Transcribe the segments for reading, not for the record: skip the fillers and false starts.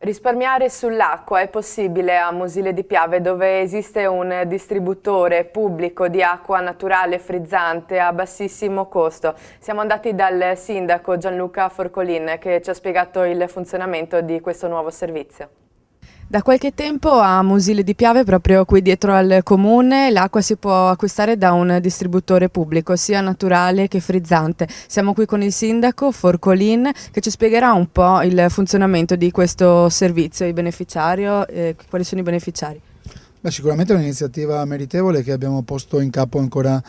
Risparmiare sull'acqua è possibile a Musile di Piave, dove esiste un distributore pubblico di acqua naturale frizzante a bassissimo costo. Siamo andati dal sindaco Gianluca Forcolin, che ci ha spiegato il funzionamento di questo nuovo servizio. Da qualche tempo a Musile di Piave, proprio qui dietro al comune, l'acqua si può acquistare da un distributore pubblico, sia naturale che frizzante. Siamo qui con il sindaco Forcolin, che ci spiegherà un po' il funzionamento di questo servizio, quali sono i beneficiari. Sicuramente è un'iniziativa meritevole che abbiamo posto in capo ancora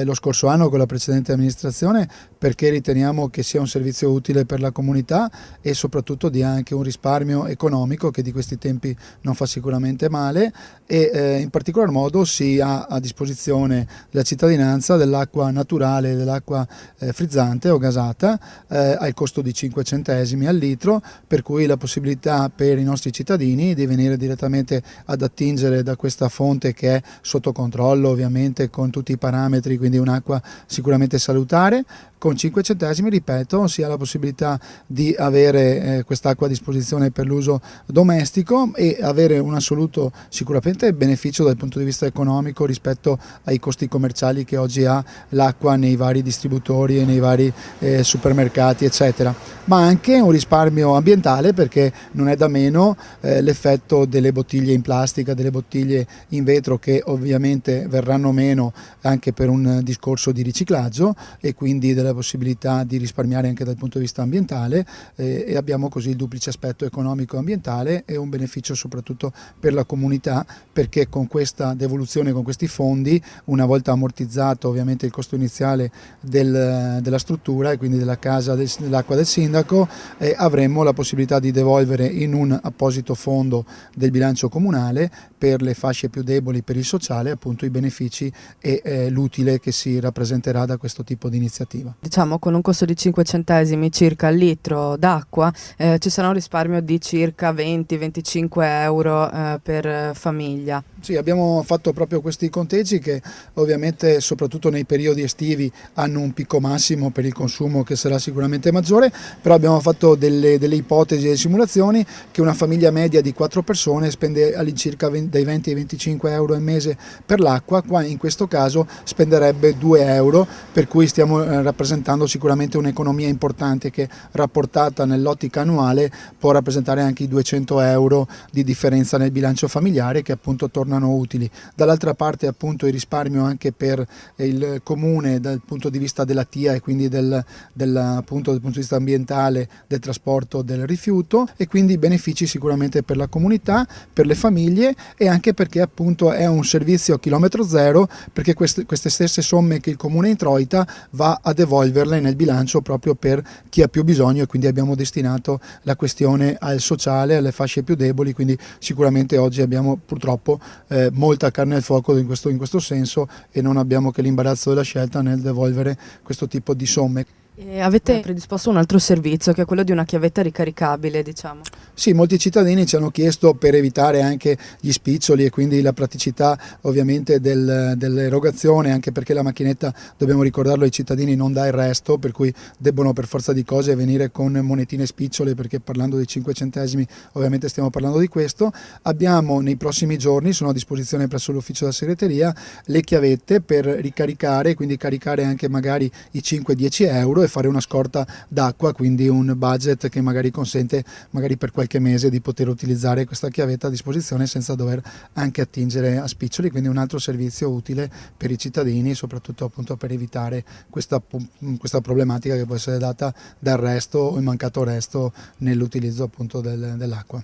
lo scorso anno con la precedente amministrazione, perché riteniamo che sia un servizio utile per la comunità e soprattutto dia anche un risparmio economico che di questi tempi non fa sicuramente male, e in particolar modo si ha a disposizione della cittadinanza dell'acqua naturale, dell'acqua frizzante o gasata al costo di 5 centesimi al litro, per cui la possibilità per i nostri cittadini di venire direttamente ad attingere da questa fonte, che è sotto controllo ovviamente con tutti i parametri, quindi un'acqua sicuramente salutare. Con 5 centesimi, ripeto, si ha la possibilità di avere quest'acqua a disposizione per l'uso domestico e avere un assoluto sicuramente beneficio dal punto di vista economico rispetto ai costi commerciali che oggi ha l'acqua nei vari distributori e nei vari supermercati eccetera, ma anche un risparmio ambientale, perché non è da meno l'effetto delle bottiglie in plastica, delle bottiglie in vetro, che ovviamente verranno meno anche per un discorso di riciclaggio, e quindi della possibilità di risparmiare anche dal punto di vista ambientale, e abbiamo così il duplice aspetto economico e ambientale e un beneficio soprattutto per la comunità, perché con questa devoluzione, con questi fondi, una volta ammortizzato ovviamente il costo iniziale della struttura e quindi della casa dell'acqua del sindaco, avremmo la possibilità di devolvere in un apposito fondo del bilancio comunale per le fasce più deboli, per il sociale, appunto i benefici e l'utile che si rappresenterà da questo tipo di iniziativa. Diciamo, con un costo di 5 centesimi circa al litro d'acqua ci sarà un risparmio di circa 20-25 euro per famiglia. Sì, abbiamo fatto proprio questi conteggi che ovviamente soprattutto nei periodi estivi hanno un picco massimo per il consumo che sarà sicuramente maggiore, però abbiamo fatto delle ipotesi e simulazioni che una famiglia media di 4 persone spende all'incirca dai 20 ai 25 euro al mese per l'acqua. Qua in questo caso spenderebbe 2 euro, per cui stiamo rappresentando sicuramente un'economia importante che, rapportata nell'ottica annuale, può rappresentare anche i 200 euro di differenza nel bilancio familiare, che appunto tornano utili. Dall'altra parte appunto il risparmio anche per il comune dal punto di vista della TIA e quindi appunto dal punto di vista ambientale, del trasporto del rifiuto, e quindi benefici sicuramente per la comunità, per le famiglie, e anche perché appunto è un servizio a chilometro zero, perché queste stesse somme che il comune introita va a devolverle nel bilancio proprio per chi ha più bisogno, e quindi abbiamo destinato la questione al sociale, alle fasce più deboli, quindi sicuramente oggi abbiamo purtroppo molta carne al fuoco in questo senso, e non abbiamo che l'imbarazzo della scelta nel devolvere questo tipo di somme. E avete predisposto un altro servizio, che è quello di una chiavetta ricaricabile, diciamo. Sì, molti cittadini ci hanno chiesto, per evitare anche gli spiccioli e quindi la praticità ovviamente dell'erogazione, anche perché la macchinetta, dobbiamo ricordarlo ai cittadini, non dà il resto, per cui debbono per forza di cose venire con monetine spicciole, perché parlando di 5 centesimi ovviamente stiamo parlando di questo. Abbiamo nei prossimi giorni, sono a disposizione presso l'ufficio della segreteria, le chiavette per ricaricare, quindi caricare anche magari i 5-10 euro e fare una scorta d'acqua, quindi un budget che magari consente magari per qualche mese di poter utilizzare questa chiavetta a disposizione senza dover anche attingere a spiccioli, quindi un altro servizio utile per i cittadini, soprattutto appunto per evitare questa problematica che può essere data dal resto o il mancato resto nell'utilizzo appunto dell'acqua.